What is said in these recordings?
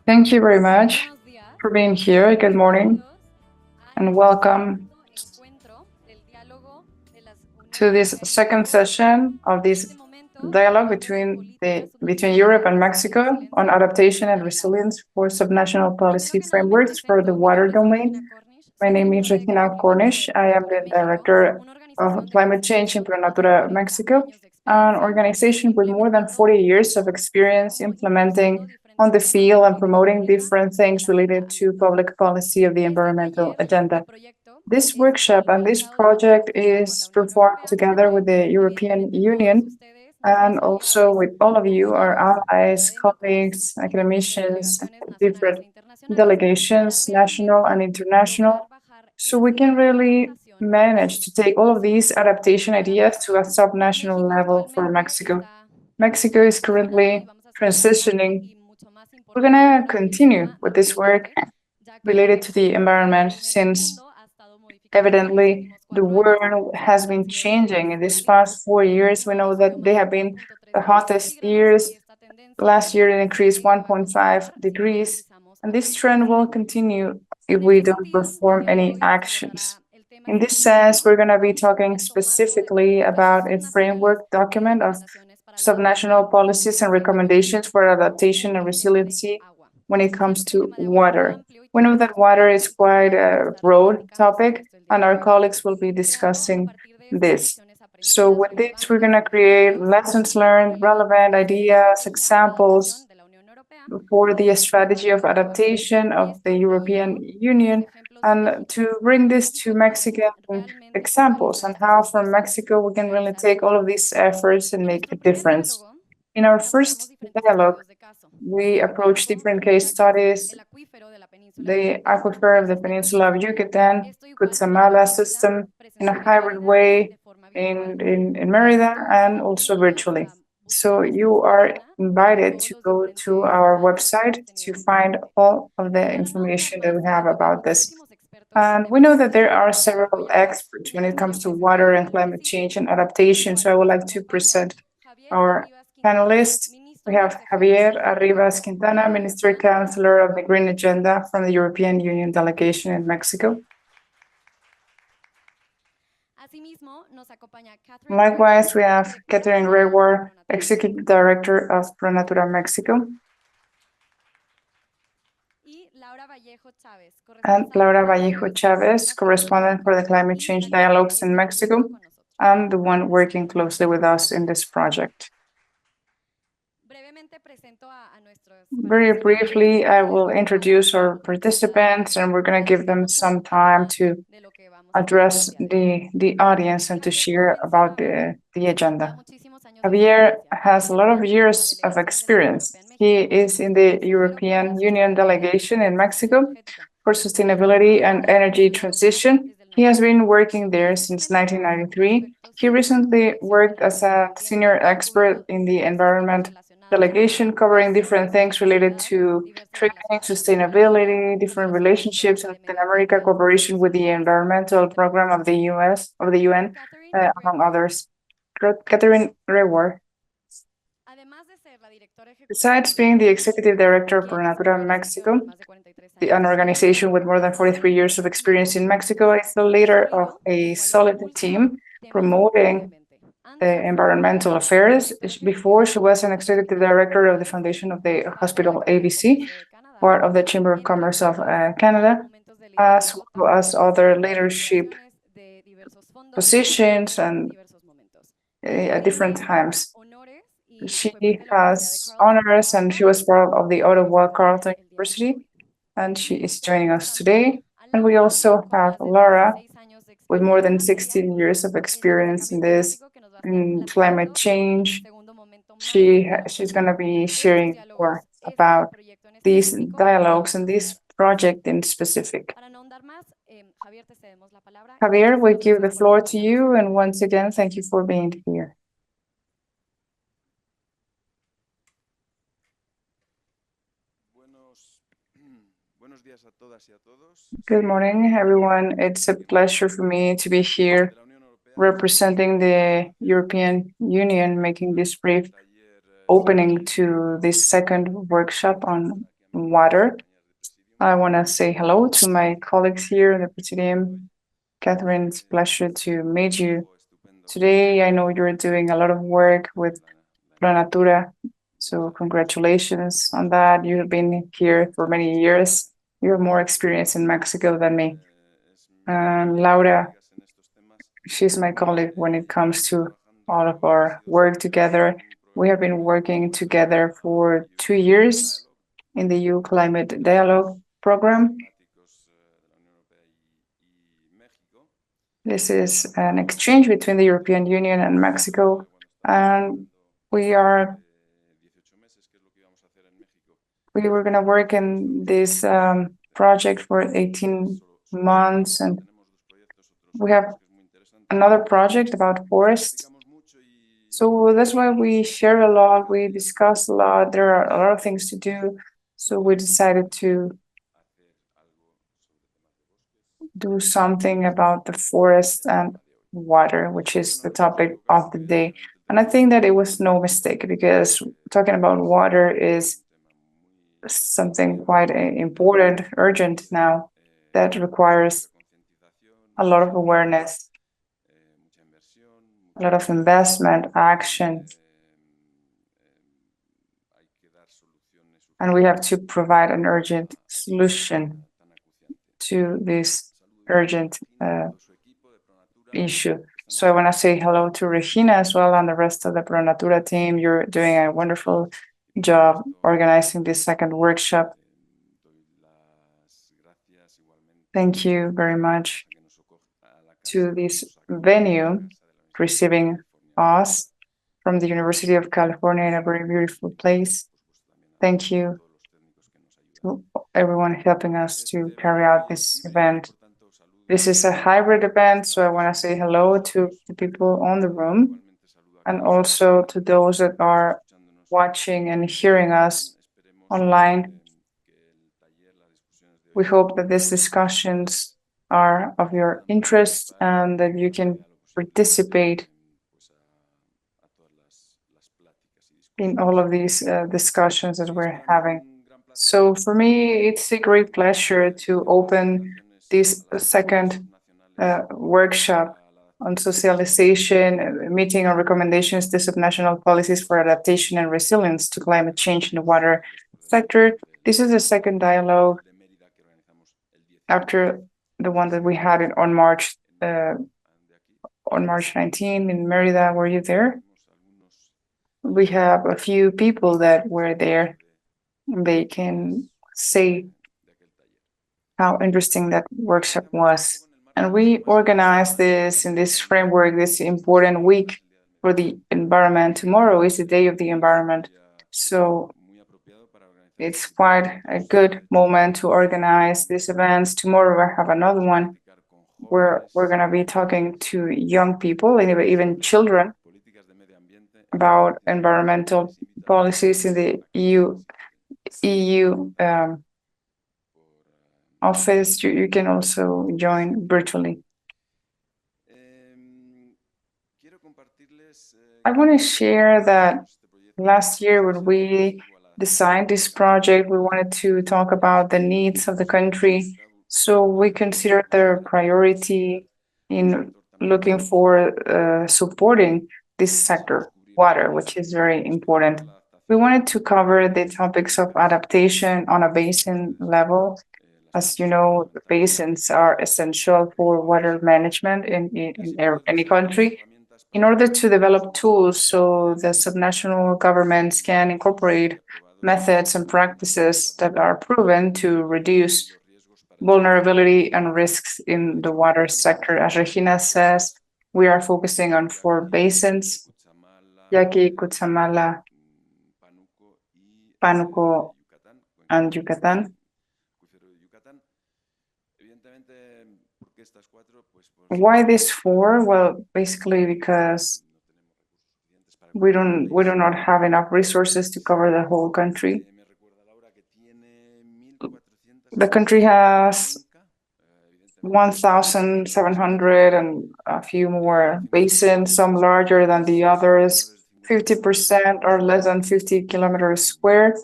Thank you very much for being here. Good morning and welcome to this second session of this dialogue between Europe and Mexico on adaptation and resilience for subnational policy frameworks for the water domain. My name is Regina Cornish. I am the Director of Climate Change in Pronatura, Mexico, an organization with more than 40 years of experience implementing on the field and promoting different things related to public policy of the environmental agenda. This workshop and this project is performed together with the European Union and also with all of you, our allies, colleagues, academicians, different delegations, national and international. So we can really manage to take all of these adaptation ideas to a subnational level for Mexico. Mexico is currently transitioning. We're going to continue with this work related to the environment since evidently the world has been changing in these past 4 years. We know that they have been the hottest years. Last year it increased 1.5 degrees, and this trend will continue if we don't perform any actions. In this sense, we're going to be talking specifically about a framework document of subnational policies and recommendations for adaptation and resiliency when it comes to water. We know that water is quite a broad topic, and our colleagues will be discussing this. So with this, we're going to create lessons learned, relevant ideas, examples for the strategy of adaptation of the European Union, and to bring this to Mexican examples and how from Mexico we can really take all of these efforts and make a difference. In our first dialogue, we approach different case studies, the aquifer of the peninsula of Yucatan, Cutzamala system in a hybrid way in Merida and also virtually. So you are invited to go to our website to find all of the information that we have about this. And we know that there are several experts when it comes to water and climate change and adaptation. So I would like to present our panelists. We have Javier Arribas Quintana, Minister Counselor of the Green Agenda from the European Union Delegation in Mexico. Likewise, we have Katherine Gregoire, Executive Director of Pronatura Mexico. And Laura Vallejo Chávez, Correspondent for the Climate Change Dialogues in Mexico, and the one working closely with us in this project. Very briefly, I will introduce our participants, and we're going to give them some time to address the audience and to share about the agenda. Javier has a lot of years of experience. He is in the European Union Delegation in Mexico for Sustainability and Energy Transition. He has been working there since 1993. He recently worked as a senior expert in the Environment Delegation, covering different things related to training, sustainability, different relationships in Latin America, cooperation with the environmental program of the UN, among others. Katherine Gregoire. Besides being the executive director of Pronatura Mexico, an organization with more than 43 years of experience in Mexico, is the leader of a solid team promoting environmental affairs. Before, she was an executive director of the foundation of the Hospital ABC, part of the Chamber of Commerce of Canada, as well as other leadership positions and at different times. She has honors and she was part of the Ottawa Carleton University, and she is joining us today. And we also have Laura with more than 16 years of experience in this, in climate change. She's going to be sharing more about these dialogues and this project in specific. Javier, we give the floor to you, and once again, thank you for being here. Good morning, everyone. It's a pleasure for me to be here representing the European Union, making this brief opening to this second workshop on water. I want to say hello to my colleagues here in the Presidium. Katherine, it's a pleasure to meet you today. I know you're doing a lot of work with Pronatura, so congratulations on that. You have been here for many years. You have more experience in Mexico than me. Laura, she's my colleague when it comes to all of our work together. We have been working together for 2 years in the EU Climate Dialogue program. This is an exchange between the European Union and Mexico, and we were going to work in this project for 18 months, and we have another project about forests. So that's why we share a lot, we discuss a lot, there are a lot of things to do. So we decided to do something about the forest and water, which is the topic of the day. And I think that it was no mistake, because talking about water is something quite important, urgent now, that requires a lot of awareness, a lot of investment, action. And we have to provide an urgent solution to this urgent issue. So I want to say hello to Regina as well and the rest of the Pronatura team. You're doing a wonderful job organizing this second workshop. Thank you very much to this venue receiving us from the University of California in a very beautiful place. Thank you to everyone helping us to carry out this event. This is a hybrid event, so I want to say hello to the people on the room and also to those that are watching and hearing us online. We hope that these discussions are of your interest and that you can participate in all of these discussions that we're having. So for me, it's a great pleasure to open this second workshop on socialization, meeting on recommendations, the subnational policies for adaptation and resilience to climate change in the water sector. This is the second dialogue after the one that we had on March 19 in Merida. Were you there? We have a few people that were there. They can say how interesting that workshop was. And we organized this in this framework, this important week for the environment. Tomorrow is the Day of the Environment. So it's quite a good moment to organize these events. Tomorrow I have another one where we're going to be talking to young people and even children about environmental policies in the EU office. You can also join virtually. I want to share that last year when we designed this project, we wanted to talk about the needs of the country. So we considered their priority in looking for supporting this sector, water, which is very important. We wanted to cover the topics of adaptation on a basin level. As you know, the basins are essential for water management in any country. In order to develop tools so the subnational governments can incorporate methods and practices that are proven to reduce vulnerability and risks in the water sector. As Regina says, we are focusing on 4 basins: Yaqui, Cutzamala, Pánuco, and Yucatan. Why these 4? Well, basically because we do not have enough resources to cover the whole country. The country has 1,700 and a few more basins, some larger than the others, 50% or less than 50 kilometers square.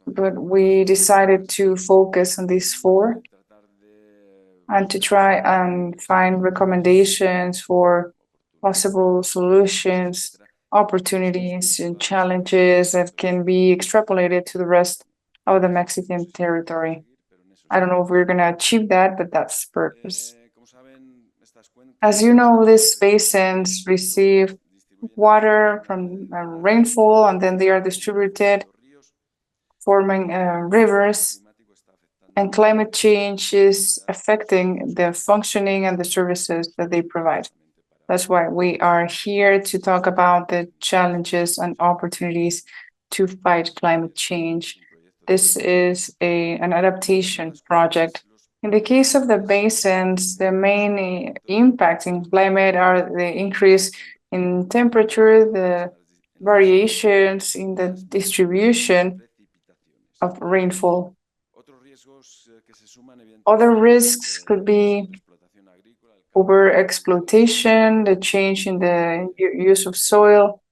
But we decided to focus on these four and to try and find recommendations for possible solutions, opportunities, and challenges that can be extrapolated to the rest of the Mexican territory. I don't know if we're going to achieve that, but that's the purpose. As you know, these basins receive water from rainfall, and then they are distributed, forming rivers. And climate change is affecting the functioning and the services that they provide. That's why we are here to talk about the challenges and opportunities to fight climate change. This is an adaptation project. In the case of the basins, the main impacts in climate are the increase in temperature, the variations in the distribution of rainfall. Other risks could be over-exploitation, the change in the use of soil.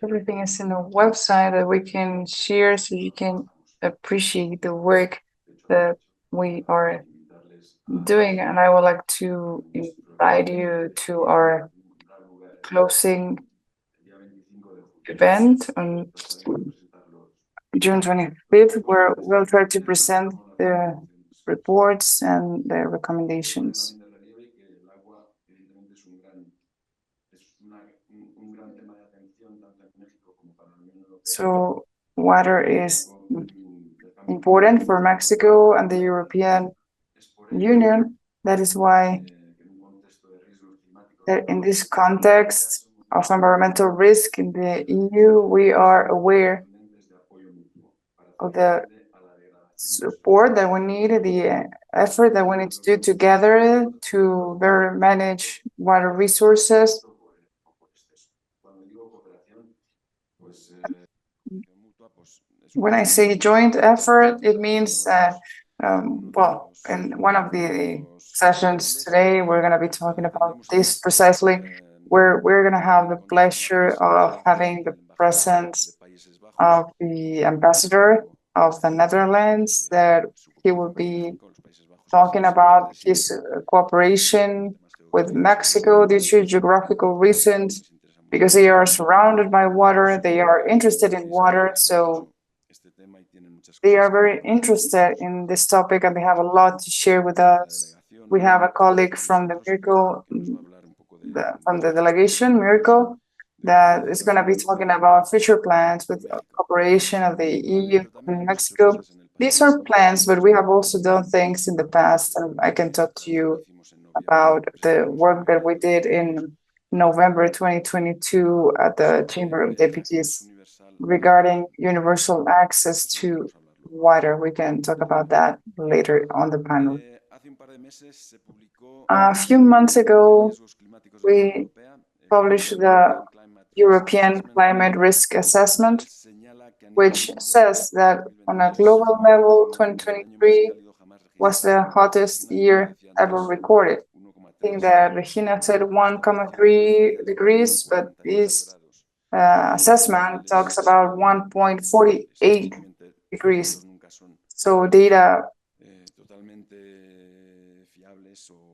Everything is in a website that we can share so you can appreciate the work that we are doing. And I would like to invite you to our closing event on June 25th, where we'll try to present the reports and the recommendations. So water is important for Mexico and the European Union. That is why that in this context of environmental risk in the EU, we are aware of the support that we need, the effort that we need to do together to better manage water resources. When I say joint effort, it means well, in one of the sessions today, we're going to be talking about this precisely, where we're going to have the pleasure of having the presence of the ambassador of the Netherlands, that he will be talking about his cooperation with Mexico due to geographical reasons, because they are surrounded by water, they are interested in water, so they are very interested in this topic and they have a lot to share with us. We have a colleague from the from the delegation, Miracle, that is going to be talking about future plans with cooperation of the EU and Mexico. These are plans, but we have also done things in the past, and I can talk to you about the work that we did in November 2022 at the Chamber of Deputies regarding universal access to water. We can talk about that later on the panel. A few months ago, we published the European Climate Risk Assessment, which says that on a global level, 2023 was the hottest year ever recorded. I think that Regina said 1.3 degrees, but this assessment talks about 1.48 degrees. So data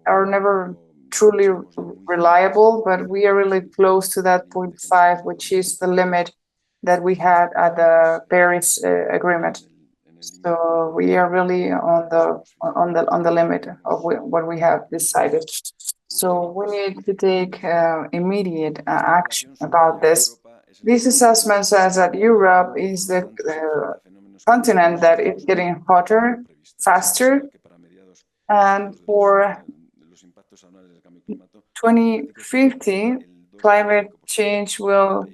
are never truly reliable, but we are really close to that 0.5, which is the limit that we had at the Paris Agreement. So we are really on the limit of what we have decided. So we need to take immediate action about this. This assessment says that Europe is the continent that is getting hotter faster, and for 2050, climate change will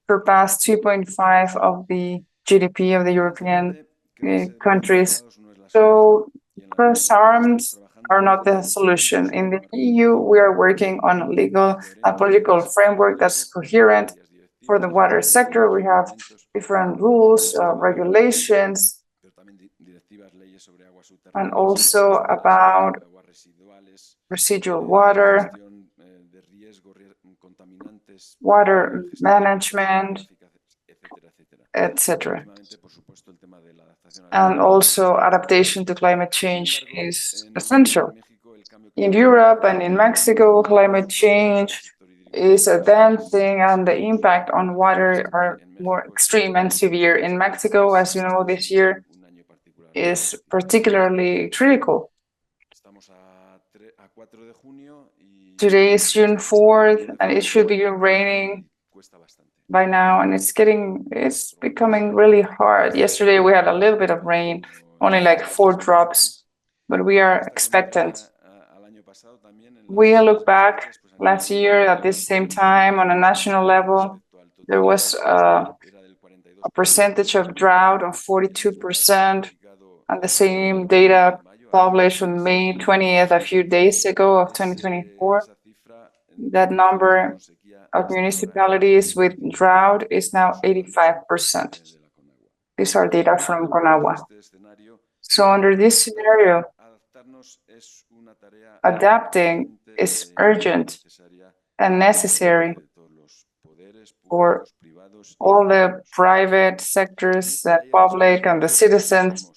surpass 2.5 of the GDP of the European countries. So cross arms are not the solution. In the EU, we are working on a legal and political framework that's coherent for the water sector. We have different rules, regulations, and also about residual water, water management, etc. And also adaptation to climate change is essential. In Europe and in Mexico, climate change is advancing and the impact on water are more extreme and severe. In Mexico, as you know, this year is particularly critical. Today is June 4th, and it should be raining by now, and it's becoming really hard. Yesterday we had a little bit of rain, only like 4 drops, but we are expectant. We look back last year at this same time on a national level, there was a percentage of drought of 42%, and the same data published on May 20th, a few days ago of 2024. That number of municipalities with drought is now 85%. These are data from Conagua. So under this scenario, adapting is urgent and necessary for all the private sectors, the public and the citizens.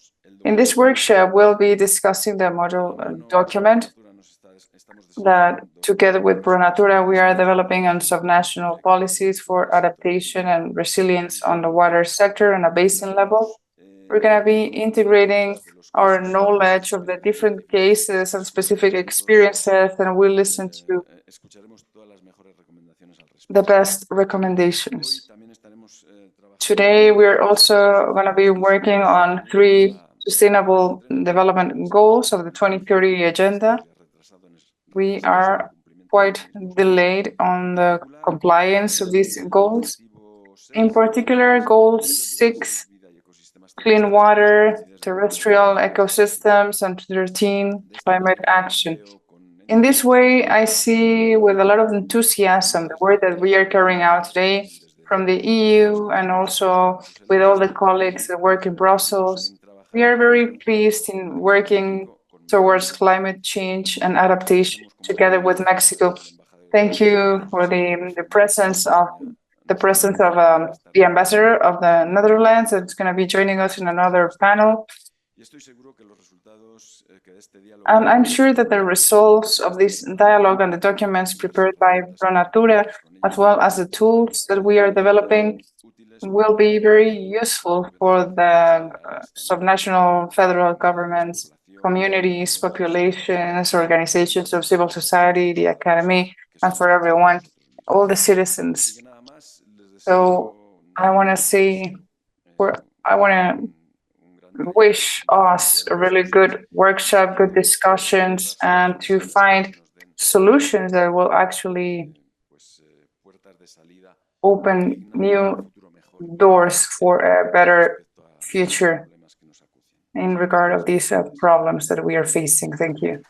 In this workshop, we'll be discussing the model document that together with Pronatura, we are developing on subnational policies for adaptation and resilience on the water sector on a basin level. We're going to be integrating our knowledge of the different cases and specific experiences, and we'll listen to the best recommendations. Today, we're also going to be working on 3 sustainable development goals of the 2030 agenda. We are quite delayed on the compliance of these goals. In particular, goal 6, clean water, terrestrial ecosystems, and 13, climate action. In this way, I see with a lot of enthusiasm the work that we are carrying out today from the EU and also with all the colleagues that work in Brussels. We are very pleased in working towards climate change and adaptation together with Mexico. Thank you for the presence of the ambassador of the Netherlands that's going to be joining us in another panel. And I'm sure that the results of this dialogue and the documents prepared by Pronatura, as well as the tools that we are developing, will be very useful for the subnational federal governments, communities, populations, organizations of civil society, the academy, and for everyone, all the citizens. So I want to wish us a really good workshop, good discussions, and to find solutions that will actually open new doors for a better future in regard of these problems that we are facing. Thank you.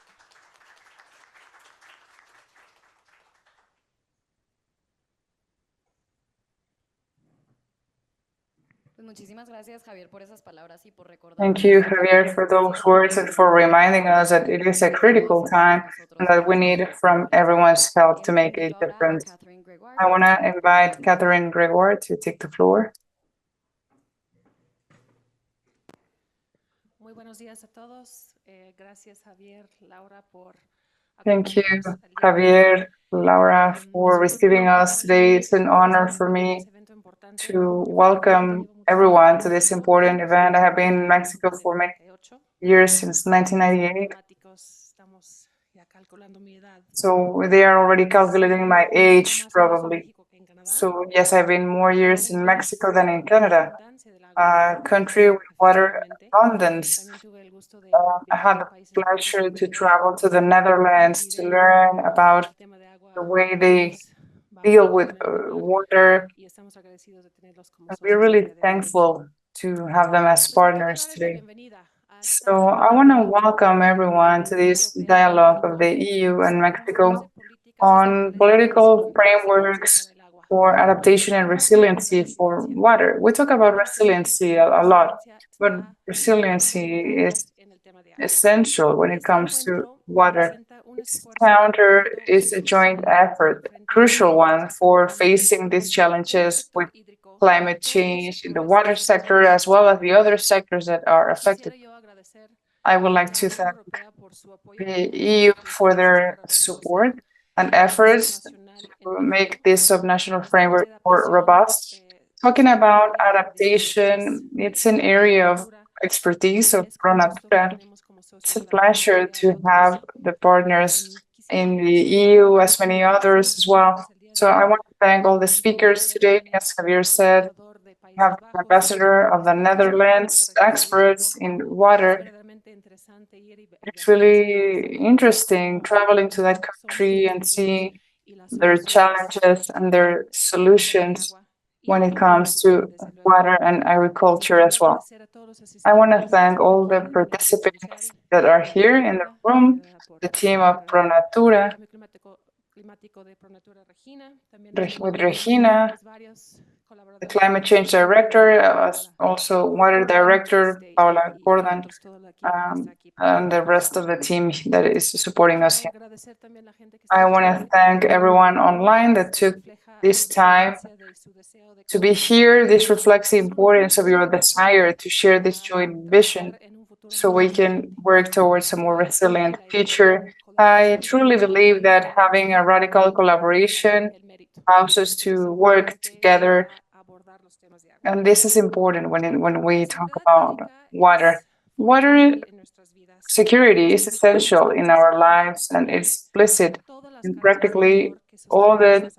Thank you, Javier, for those words and for reminding us that it is a critical time and that we need from everyone's help to make a difference. I want to invite Katherine Gregoire to take the floor. Thank you, Javier, Laura, for receiving us today. It's an honor for me to welcome everyone to this important event. I have been in Mexico for many years, since 1998. So they are already calculating my age, probably. So yes, I've been more years in Mexico than in Canada, a country with water abundance. I had the pleasure to travel to the Netherlands to learn about the way they deal with water. And we're really thankful to have them as partners today. So I want to welcome everyone to this dialogue of the EU and Mexico on political frameworks for adaptation and resiliency for water. We talk about resiliency a lot, but resiliency is essential when it comes to water. This encounter is a joint effort, a crucial one for facing these challenges with climate change in the water sector, as well as the other sectors that are affected. I would like to thank the EU for their support and efforts to make this subnational framework more robust. Talking about adaptation, it's an area of expertise of Pronatura. It's a pleasure to have the partners in the EU, as many others as well. So I want to thank all the speakers today. As Javier said, we have the ambassador of the Netherlands, experts in water. It's really interesting traveling to that country and seeing their challenges and their solutions when it comes to water and agriculture as well. I want to thank all the participants that are here in the room, the team of Pronatura, with Regina, the climate change director, also water director, Paula Cordan, and the rest of the team that is supporting us here. I want to thank everyone online that took this time to be here. This reflects the importance of your desire to share this joint vision so we can work towards a more resilient future. I truly believe that having a radical collaboration allows us to work together. And this is important when we talk about water. Water security is essential in our lives and it's implicit in practically all the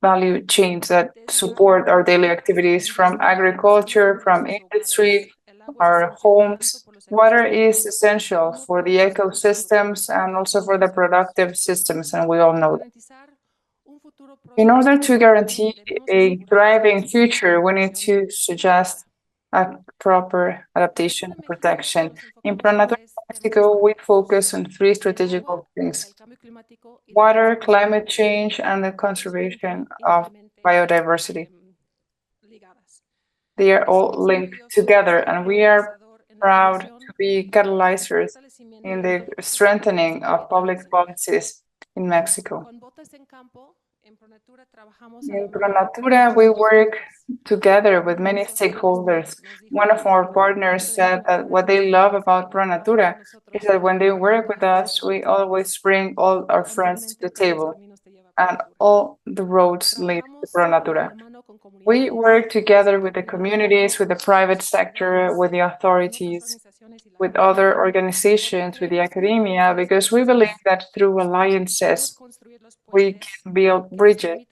value chains that support our daily activities, from agriculture, from industry, our homes. Water is essential for the ecosystems and also for the productive systems, and we all know that. In order to guarantee a thriving future, we need to suggest a proper adaptation and protection. In Pronatura Mexico, we focus on three strategic things: water, climate change, and the conservation of biodiversity. They are all linked together, and we are proud to be catalyzers in the strengthening of public policies in Mexico. In Pronatura, we work together with many stakeholders. One of our partners said that what they love about Pronatura is that when they work with us, we always bring all our friends to the table, and all the roads lead to Pronatura. We work together with the communities, with the private sector, with the authorities, with other organizations, with the academia, because we believe that through alliances, we can build bridges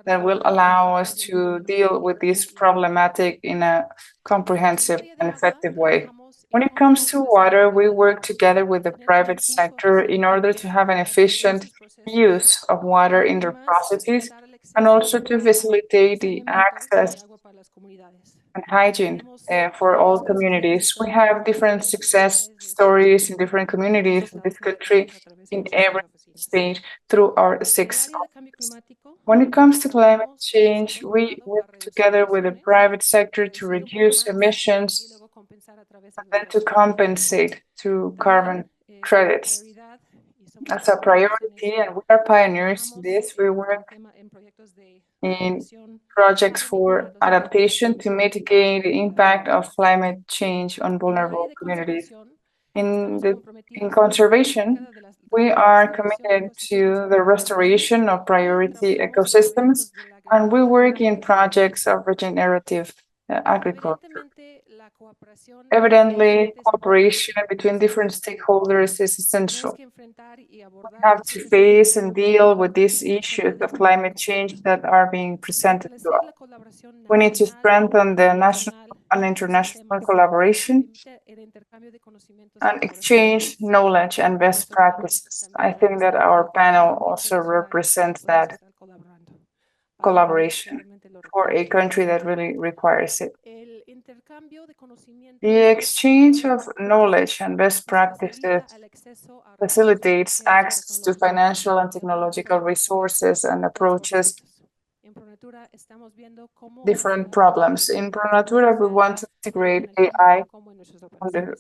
that will allow us to deal with this problematic in a comprehensive and effective way. When it comes to water, we work together with the private sector in order to have an efficient use of water in their processes and also to facilitate the access and hygiene for all communities. We have different success stories in different communities in this country, in every state, through our 6 offices. When it comes to climate change, we work together with the private sector to reduce emissions and then to compensate through carbon credits. As a priority, and we are pioneers in this, we work in projects for adaptation to mitigate the impact of climate change on vulnerable communities. In conservation, we are committed to the restoration of priority ecosystems, and we work in projects of regenerative agriculture. Evidently, cooperation between different stakeholders is essential. We have to face and deal with these issues of climate change that are being presented to us. We need to strengthen the national and international collaboration and exchange knowledge and best practices. I think that our panel also represents that collaboration for a country that really requires it. The exchange of knowledge and best practices facilitates access to financial and technological resources and approaches different problems. In Pronatura, we want to integrate AI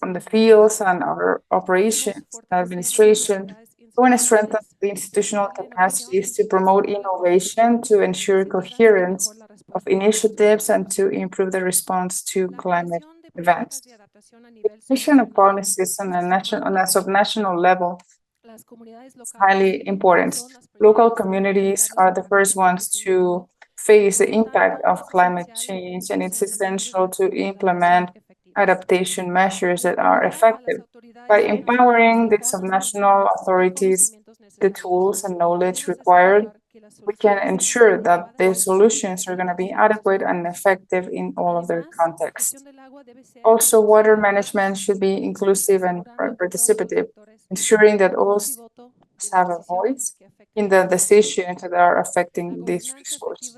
on the fields and our operations and administration. We want to strengthen the institutional capacities to promote innovation, to ensure coherence of initiatives, and to improve the response to climate events. Creation of policies on a subnational level is highly important. Local communities are the first ones to face the impact of climate change, and it's essential to implement adaptation measures that are effective. By empowering the subnational authorities, the tools and knowledge required, we can ensure that the solutions are going to be adequate and effective in all of their contexts. Also, water management should be inclusive and participative, ensuring that all have a voice in the decisions that are affecting this resource.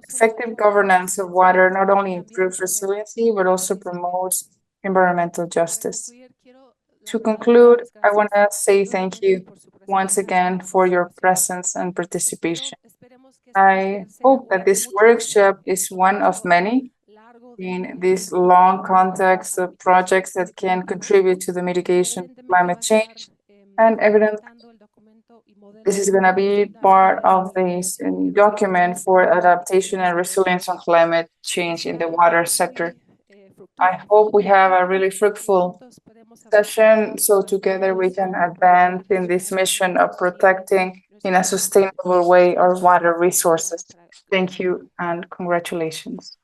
Effective governance of water not only improves resiliency, but also promotes environmental justice. To conclude, I want to say thank you once again for your presence and participation. I hope that this workshop is one of many in this long context of projects that can contribute to the mitigation of climate change. And evidently, this is going to be part of this document for adaptation and resilience on climate change in the water sector. I hope we have a really fruitful session so together we can advance in this mission of protecting in a sustainable way our water resources. Thank you and congratulations.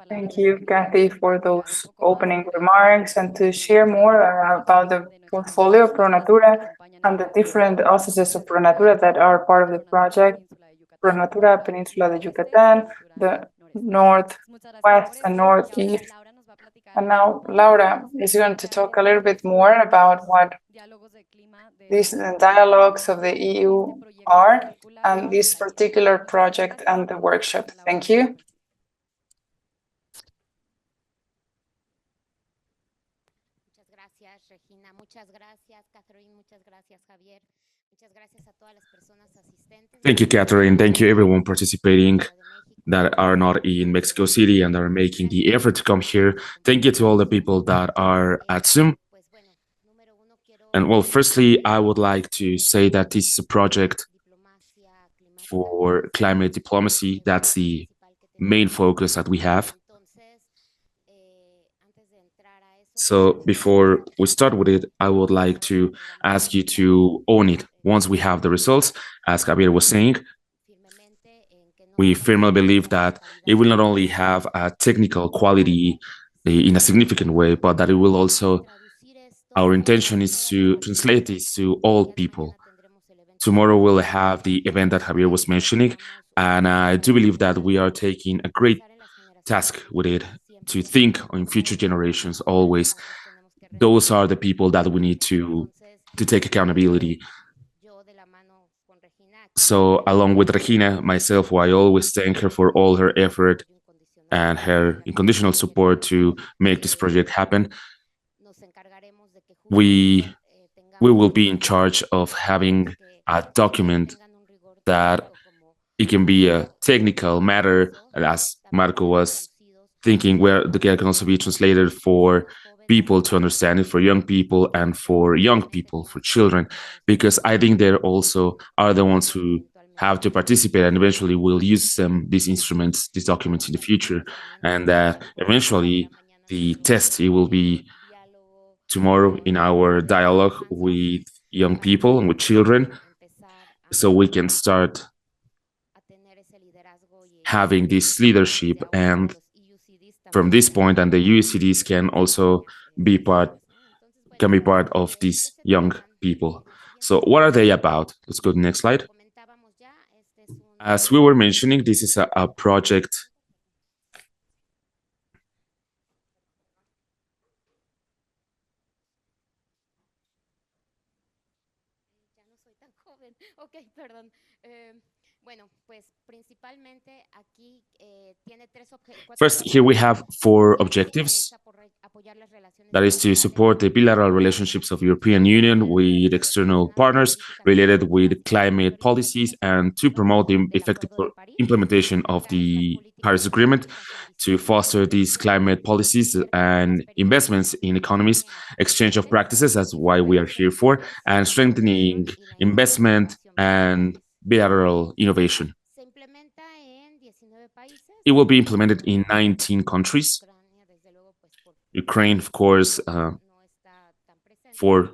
Thank you, Kathy, for those opening remarks and to share more about the portfolio of Pronatura and the different offices of Pronatura that are part of the project. Pronatura, Peninsula de Yucatan, the northwest and northeast. And now Laura is going to talk a little bit more about what these dialogues of the EU are and this particular project and the workshop. Thank you. Regina, muchas gracias, Catherine, muchas gracias, Javier. Muchas gracias a todas las personas asistentes. Thank you, Catherine. Thank you, everyone participating that are not in Mexico City and are making the effort to come here. Thank you to all the people that are at Zoom. And well, firstly, I would like to say that this is a project for climate diplomacy. That's the main focus that we have. So before we start with it, I would like to ask you to own it once we have the results. As Javier was saying, we firmly believe that it will not only have a technical quality in a significant way, but that it will also, our intention is to translate this to all people. Tomorrow we'll have the event that Javier was mentioning, and I do believe that we are taking a great task with it, to think on future generations always. Those are the people that we need to take accountability. So, along with Regina, myself, who I always thank her for all her effort and her unconditional support to make this project happen, we we will be in charge of having a document that it can be a technical matter, as Marco was thinking, where the care can also be translated for people to understand it, for young people and for young people, for children, because I think they also are the ones who have to participate and eventually will use these instruments, these documents in the future, and that eventually the test it will be tomorrow in our dialogue with young people and with children, so we can start having this leadership. And from this point, and the EUCDs can also be part of these young people. So what are they about? Let's go to the next slide. As we were mentioning, this is a project. Ok, perdón. Bueno, pues principalmente aquí tiene First, here we have 4 objectives. That is to support the bilateral relationships of European Union with external partners related with climate policies, and to promote the effective implementation of the Paris Agreement, to foster these climate policies and investments in economies, exchange of practices, that's why we are here for, and strengthening investment and bilateral innovation. It will be implemented in 19 countries. Ukraine, of course, for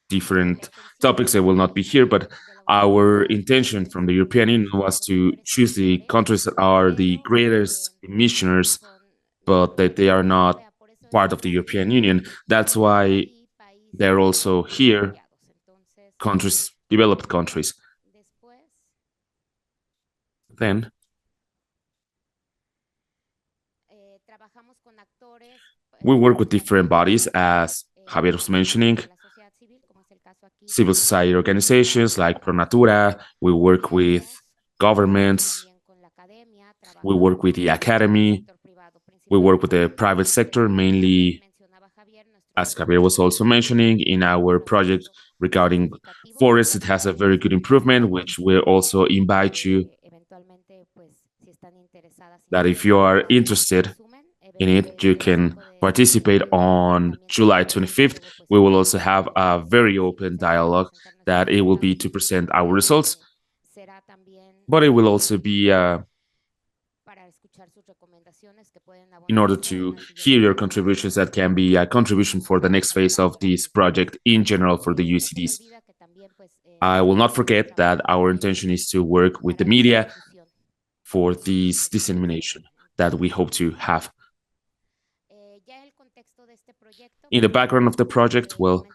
different topics that will not be here, but our intention from the European Union was to choose the countries that are the greatest emissioners, but that they are not part of the European Union. That's why they're also here, countries, developed countries. Then we work with different bodies, as Javier was mentioning, civil society organizations like Pronatura. We work with governments. We work with the academy. We work with the private sector, mainly, as Javier was also mentioning, in our project regarding forests. It has a very good improvement, which will also invite you that if you are interested in it, you can participate on July 25th. We will also have a very open dialogue that it will be to present our results, but it will also be in order to hear your contributions that can be a contribution for the next phase of this project in general for the EUCDs. I will not forget that our intention is to work with the media for this dissemination that we hope to have. In the background of the project, well,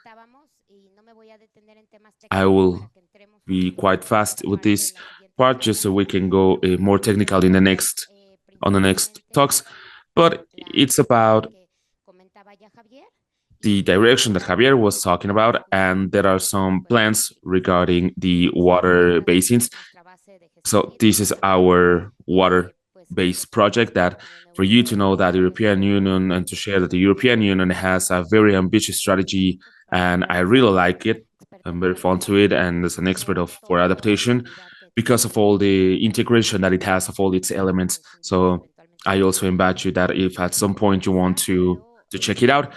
I will be quite fast with this part just so we can go more technical in the next talks, but it's about the direction that Javier was talking about, and there are some plans regarding the water basins. So this is our water-based project, that for you to know that the European Union, and to share that the European Union has a very ambitious strategy, and I really like it. I'm very fond to it, and as an expert for adaptation, because of all the integration that it has of all its elements. So I also invite you that if at some point you want to check it out,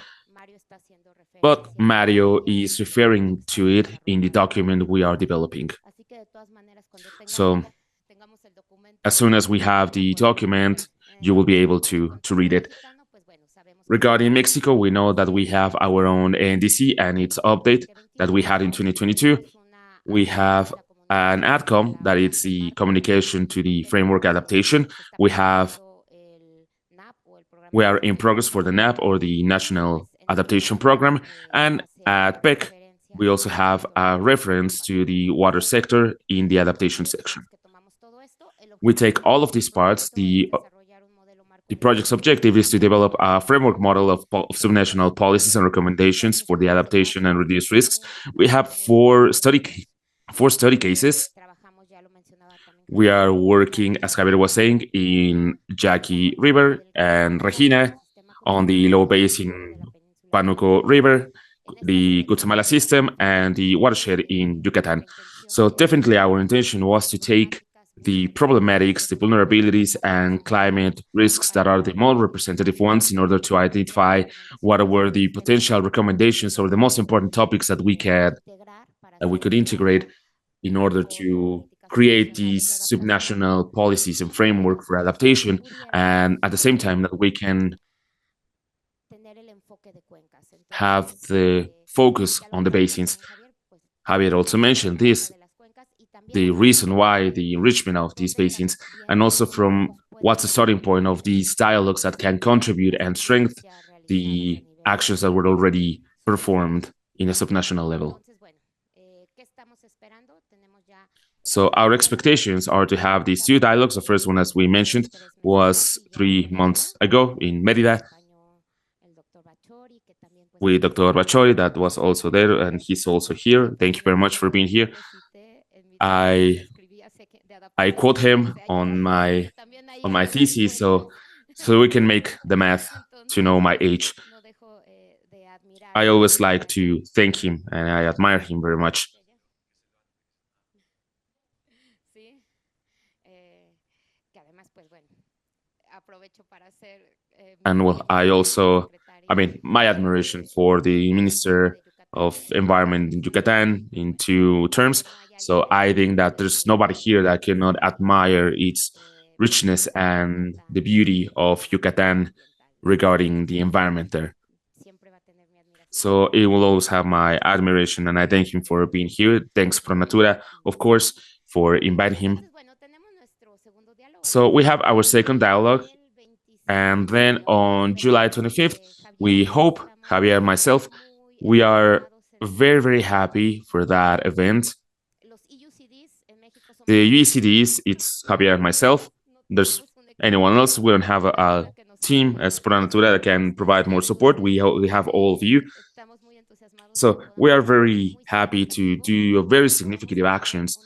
but Mario is referring to it in the document we are developing. So as soon as we have the document, you will be able to read it. Regarding Mexico, we know that we have our own NDC and its update that we had in 2022. We have an ADCOM, that is the communication to the framework adaptation. We are in progress for the NAP, or the National Adaptation Program, and at PEC, we also have a reference to the water sector in the adaptation section. We take all of these parts. The project's objective is to develop a framework model of subnational policies and recommendations for the adaptation and reduce risks. We have four study cases. We are working, as Javier was saying, in Yaqui River and Regina, on the low basin Panuco River, the Cutzamala system, and the watershed in Yucatan. So definitely our intention was to take the problematics, the vulnerabilities, and climate risks that are the more representative ones in order to identify what were the potential recommendations or the most important topics that we could integrate in order to create these subnational policies and framework for adaptation, and at the same time that we can have the focus on the basins. Javier also mentioned this, the reason why the enrichment of these basins, and also from what's the starting point of these dialogues that can contribute and strengthen the actions that were already performed in a subnational level. So our expectations are to have these two dialogues. The first one, as we mentioned, was 3 months ago in Mérida with Dr. Bachori, that was also there, and he's also here. Thank you very much for being here. I quote him on my thesis, so we can make the math to know my age. I always like to thank him, and I admire him very much. And well, my admiration for the Minister of Environment in Yucatan in 2 terms. So I think that there's nobody here that cannot admire its richness and the beauty of Yucatan regarding the environment there. So it will always have my admiration, and I thank him for being here. Thanks, Pronatura, of course, for inviting him. So we have our second dialogue, and then on July 25th, we hope, Javier and myself, we are very, very happy for that event. The EUCDs, it's Javier and myself. There's anyone else. We don't have a team as Pronatura that can provide more support. We have all of you. So we are very happy to do very significant actions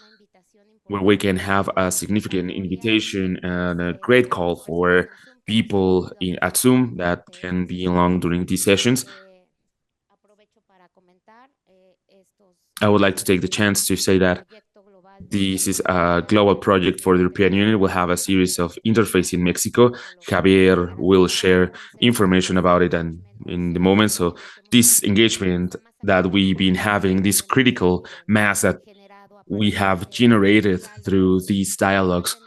where we can have a significant invitation and a great call for people at Zoom that can be along during these sessions. I would like to take the chance to say that this is a global project for the European Union. We'll have a series of interface in Mexico. Javier will share information about it and in the moment. So this engagement that we've been having, this critical mass that we have generated through these dialogues,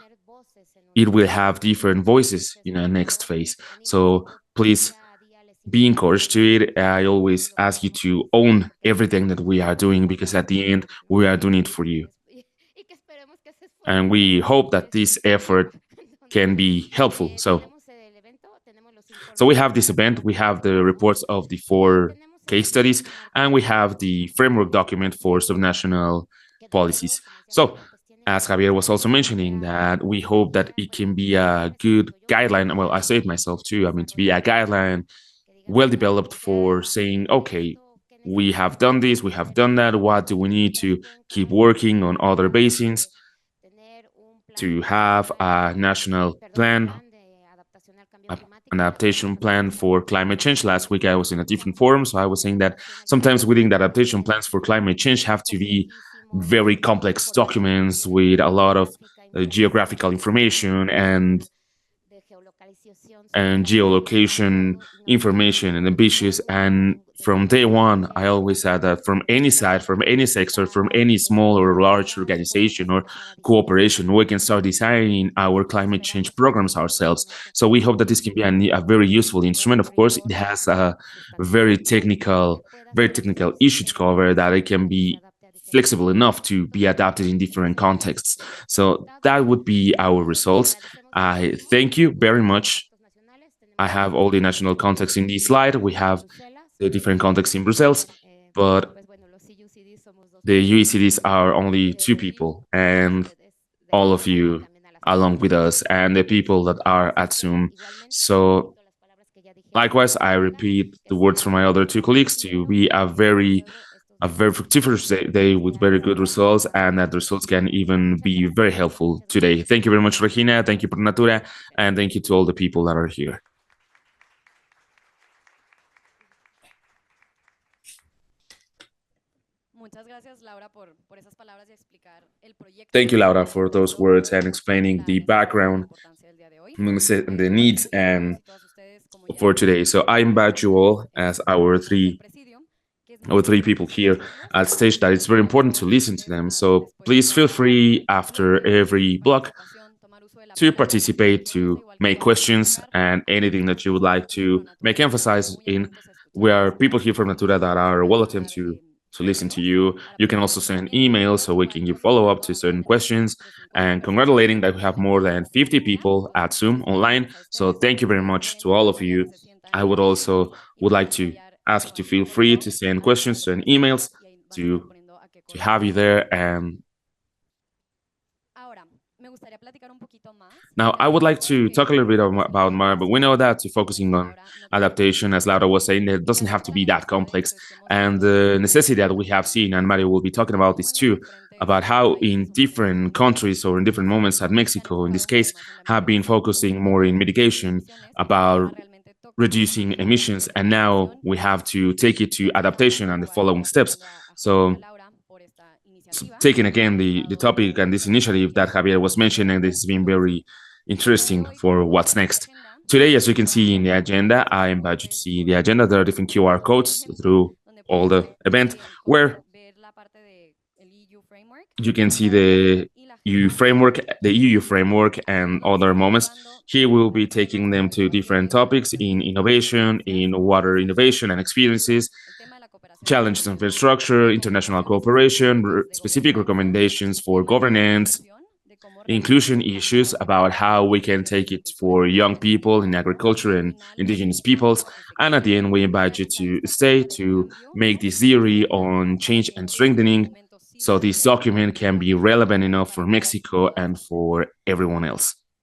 it will have different voices in our next phase. So please be encouraged to it. I always ask you to own everything that we are doing, because at the end, we are doing it for you. And we hope that this effort can be helpful. So we have this event, we have the reports of the 4 case studies, and we have the framework document for subnational policies. So as Javier was also mentioning, that we hope that it can be a good guideline. Well, I say it myself too. To be a guideline well developed for saying, okay, we have done this, we have done that. What do we need to keep working on other basins to have a national plan, an adaptation plan for climate change? Last week I was in a different forum, so I was saying that sometimes we think that adaptation plans for climate change have to be very complex documents with a lot of geographical information and geolocation information and ambitious. And from day one, I always said that from any side, from any sector, from any small or large organization or cooperation, we can start designing our climate change programs ourselves. So we hope that this can be a very useful instrument. Of course, it has a very technical issue to cover, that it can be flexible enough to be adapted in different contexts. So that would be our results. I thank you very much. I have all the national contexts in this slide. We have the different contexts in Brussels, but the EUCDs are only 2 people, and all of you along with us, and the people that are at Zoom. So likewise, I repeat the words from my other 2 colleagues to be a very a very fructiferous day with very good results, and that the results can even be very helpful today. Thank you very much, Regina. Thank you, Pronatura, and thank you to all the people that are here. Thank you, Laura, for those words and explaining the background, the needs, and for today. So I invite you all as our three people here at stage that it's very important to listen to them. So please feel free after every block to participate, to make questions, and anything that you would like to make emphasis in. We are people here from Natura that are welcome to listen to you. You can also send emails so we can give follow up to certain questions. And congratulating that we have more than 50 people at Zoom online. So thank you very much to all of you. I would also like to ask you to feel free to send questions and emails to have you there. And now, I would like to talk a little bit about more, but we know that focusing on adaptation, as Laura was saying, it doesn't have to be that complex. And the necessity that we have seen, and Mario will be talking about this too, about how in different countries or in different moments at Mexico, in this case, have been focusing more in mitigation, about reducing emissions, and now we have to take it to adaptation and the following steps. So taking again the topic and this initiative that Javier was mentioning, this has been very interesting for what's next. Today, as you can see in the agenda, I invite you to see the agenda. There are different QR codes through all the event where you can see the EU framework, and other moments. Here we'll be taking them to different topics in innovation, in water innovation and experiences, challenges of infrastructure, international cooperation, specific recommendations for governance, inclusion issues about how we can take it for young people in agriculture and indigenous peoples. And at the end, we invite you to stay to make this theory on change and strengthening, so this document can be relevant enough for Mexico and for everyone else.